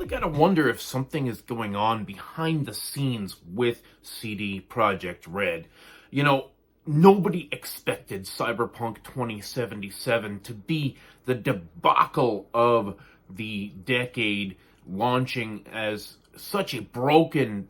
really got to wonder if something is going on behind the scenes with CDProjectRed. You know, nobody expected Cyberpunk 2077 to be the debacle of the decade, launching as such a broken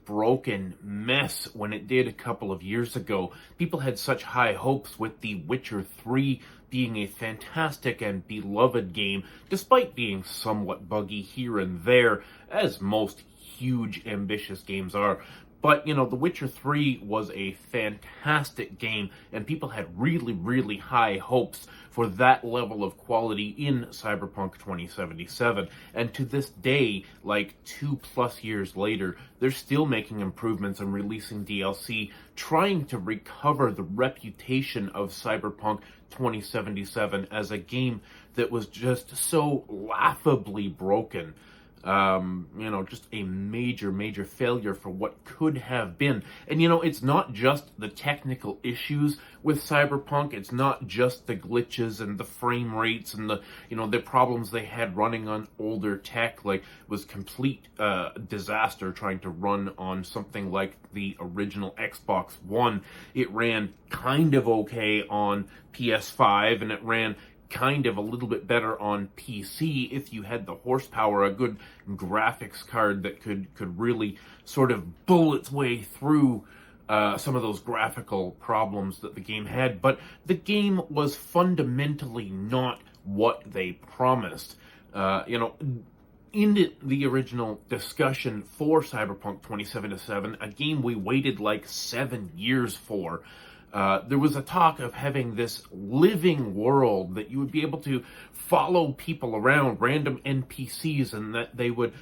mess when it did a couple of years ago. People had such high hopes with The Witcher 3 being a fantastic and beloved game, despite being somewhat buggy here and there, as most huge, ambitious games are. But, you know, The Witcher 3 was a fantastic game, and people had really high hopes for that level of quality in Cyberpunk 2077. And to this day, like 2+ years later, they're still making improvements and releasing DLC, trying to recover the reputation of Cyberpunk 2077 as a game that was just so laughably broken. You know, just a major failure for what could have been. And, you know, it's not just the technical issues with Cyberpunk. It's not just the glitches and the frame rates and the, you know, the problems they had running on older tech. Like, it was complete disaster trying to run on something like the original Xbox One. It ran kind of okay on PS5, and it ran kind of a little bit better on PC if you had the horsepower, a good graphics card that could really sort of bull its way through some of those graphical problems that the game had. But the game was fundamentally not what they promised. You know, in the original discussion for Cyberpunk 2077, a game we waited like 7 years for, there was a talk of having this living world that you would be able to follow people around, random NPCs, and that they would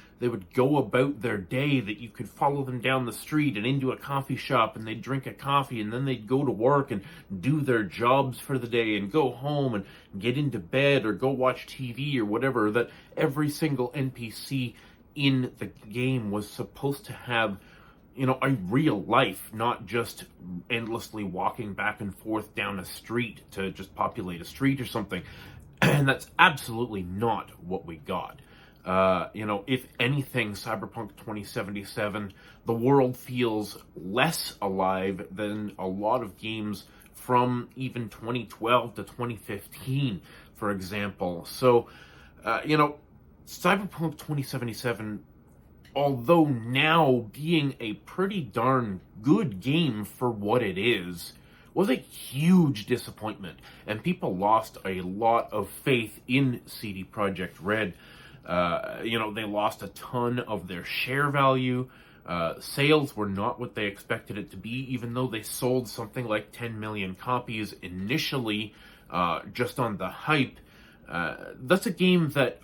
go about their day, that you could follow them down the street and into a coffee shop, and they'd drink a coffee, and then they'd go to work and do their jobs for the day and go home and get into bed or go watch TV or whatever, that every single NPC in the game was supposed to have, you know, a real life, not just endlessly walking back and forth down a street to just populate a street or something. And that's absolutely not what we got. You know, if anything, Cyberpunk 2077, the world feels less alive than a lot of games from even 2012 to 2015, for example. So, you know, Cyberpunk 2077, although now being a pretty darn good game for what it is, was a huge disappointment, and people lost a lot of faith in CDProjectRed. You know, they lost a ton of their share value. Sales were not what they expected it to be, even though they sold something like 10 million copies initially, just on the hype. That's a game that,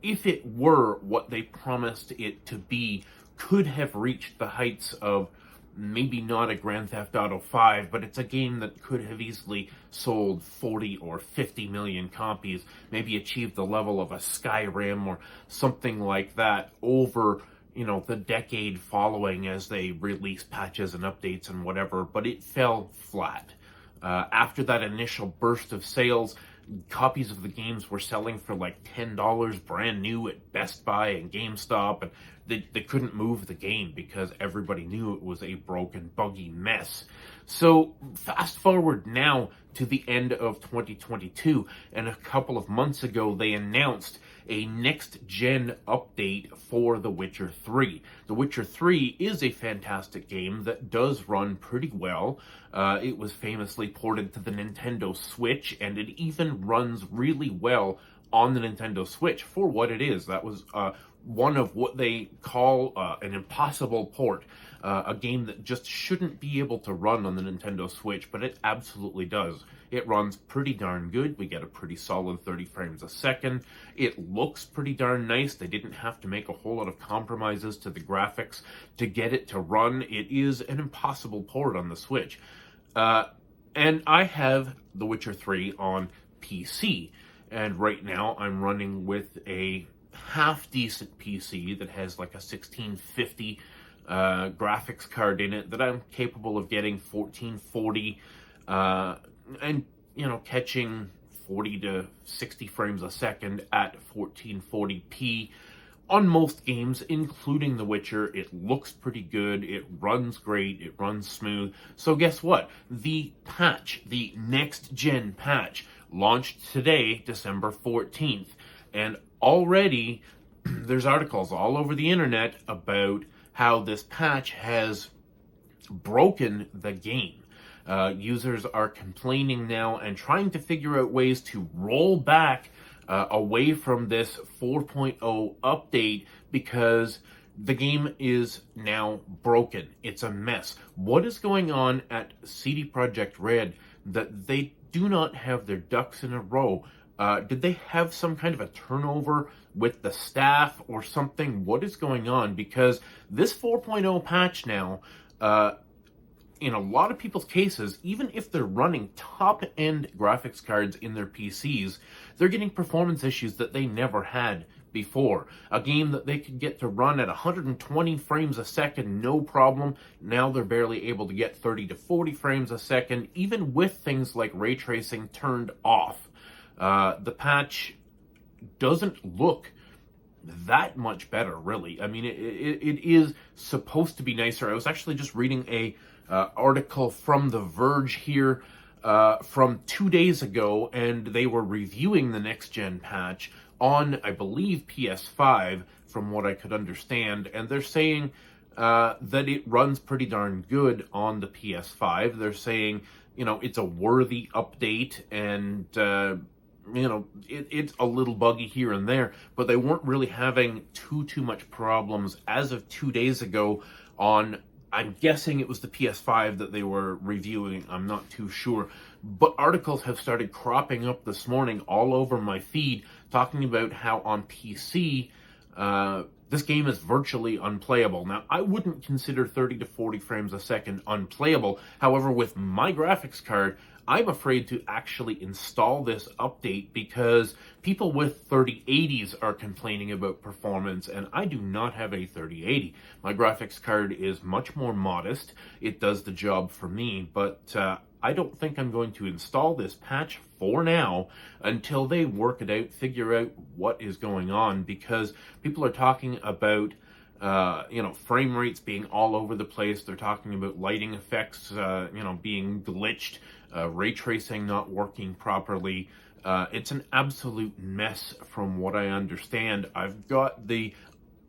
if it were what they promised it to be, could have reached the heights of maybe not a Grand Theft Auto 5, but it's a game that could have easily sold 40 or 50 million copies, maybe achieved the level of a Skyrim or something like that over, you know, the decade following as they release patches and updates and whatever, but it fell flat. After that initial burst of sales, copies of the games were selling for like $10 brand new at Best Buy and GameStop, and they couldn't move the game because everybody knew it was a broken, buggy mess. So fast forward now to the end of 2022, and a couple of months ago they announced a next-gen update for The Witcher 3. The Witcher 3 is a fantastic game that does run pretty well. It was famously ported to the Nintendo Switch, and it even runs really well on the Nintendo Switch for what it is. That was one of what they call an impossible port, a game that just shouldn't be able to run on the Nintendo Switch, but it absolutely does. It runs pretty darn good. We get a pretty solid 30 frames a second. It looks pretty darn nice. They didn't have to make a whole lot of compromises to the graphics to get it to run. It is an impossible port on the Switch. And I have The Witcher 3 on PC, and right now I'm running with a half-decent PC that has like a 1650 graphics card in it that I'm capable of getting 1440 and, you know, catching 40 to 60 frames a second at 1440p on most games, including The Witcher, it looks pretty good, it runs great, it runs smooth. So guess what? The patch, the next-gen patch, launched today, December 14th. And already, there's articles all over the internet about how this patch has broken the game. Users are complaining now and trying to figure out ways to roll back away from this 4.0 update because the game is now broken. It's a mess. What is going on at CDProjectRed that they do not have their ducks in a row? Did they have some kind of a turnover with the staff or something? What is going on? Because this 4.0 patch now, in a lot of people's cases, even if they're running top-end graphics cards in their PCs, they're getting performance issues that they never had before. A game that they could get to run at 120 frames a second, no problem. Now they're barely able to get 30 to 40 frames a second, even with things like ray tracing turned off. The patch doesn't look that much better, really. I mean, it is supposed to be nicer. I was actually just reading a article from The Verge here from 2 days ago, and they were reviewing the next-gen patch on, I believe, PS5, from what I could understand, and they're saying that it runs pretty darn good on the PS5. They're saying, you know, it's a worthy update, and you know, it's a little buggy here and there, but they weren't really having too much problems as of 2 days ago on, I'm guessing it was the PS5 that they were reviewing, I'm not too sure. But articles have started cropping up this morning all over my feed talking about how on PC, this game is virtually unplayable. Now, I wouldn't consider 30 to 40 frames a second unplayable. However, with my graphics card, I'm afraid to actually install this update because people with 3080s are complaining about performance, and I do not have a 3080. My graphics card is much more modest. It does the job for me, but I don't think I'm going to install this patch for now until they work it out, figure out what is going on, because people are talking about you know, frame rates being all over the place. They're talking about lighting effects, you know, being glitched, ray tracing not working properly. It's an absolute mess from what I understand. I've got the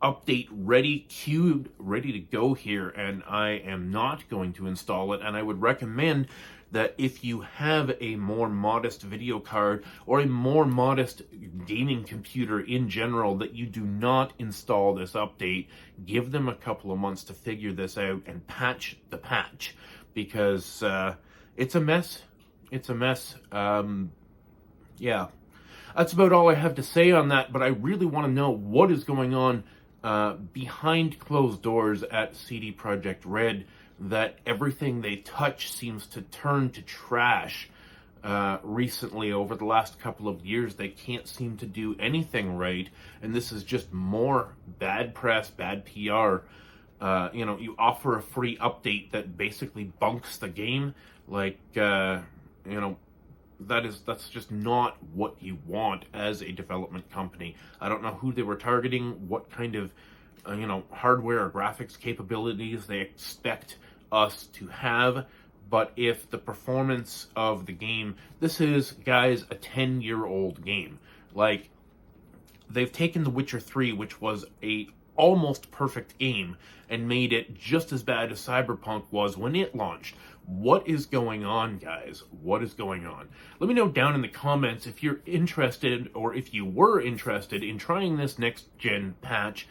update queued, ready to go here, and I am not going to install it, and I would recommend that if you have a more modest video card or a more modest gaming computer in general, that you do not install this update. Give them a couple of months to figure this out and patch the patch, because it's a mess. It's a mess. Yeah, that's about all I have to say on that, but I really want to know what is going on behind closed doors at CDProjectRed, that everything they touch seems to turn to trash. Recently, over the last couple of years, they can't seem to do anything right, and this is just more bad press, bad PR. You know, you offer a free update that basically bunks the game, like, you know, that's just not what you want as a development company. I don't know who they were targeting, what kind of, you know, hardware or graphics capabilities they expect us to have, but if the performance of the game, this is, guys, a 10-year-old game. Like, they've taken The Witcher 3, which was a almost perfect game, and made it just as bad as Cyberpunk was when it launched. What is going on, guys? What is going on? Let me know down in the comments if you're interested, or if you were interested in trying this next-gen patch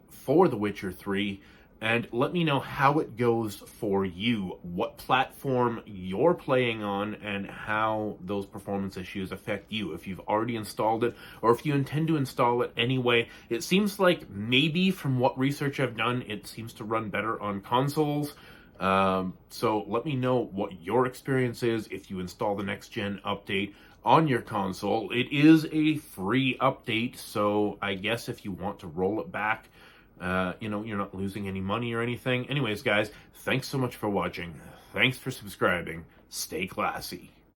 for The Witcher 3, and let me know how it goes for you, what platform you're playing on, and how those performance issues affect you, if you've already installed it, or if you intend to install it anyway. It seems like, maybe from what research I've done, it seems to run better on consoles. So let me know what your experience is if you install the next-gen update on your console. It is a free update, so I guess if you want to roll it back, you know, you're not losing any money or anything. Anyways, guys, thanks so much for watching. Thanks for subscribing. Stay classy.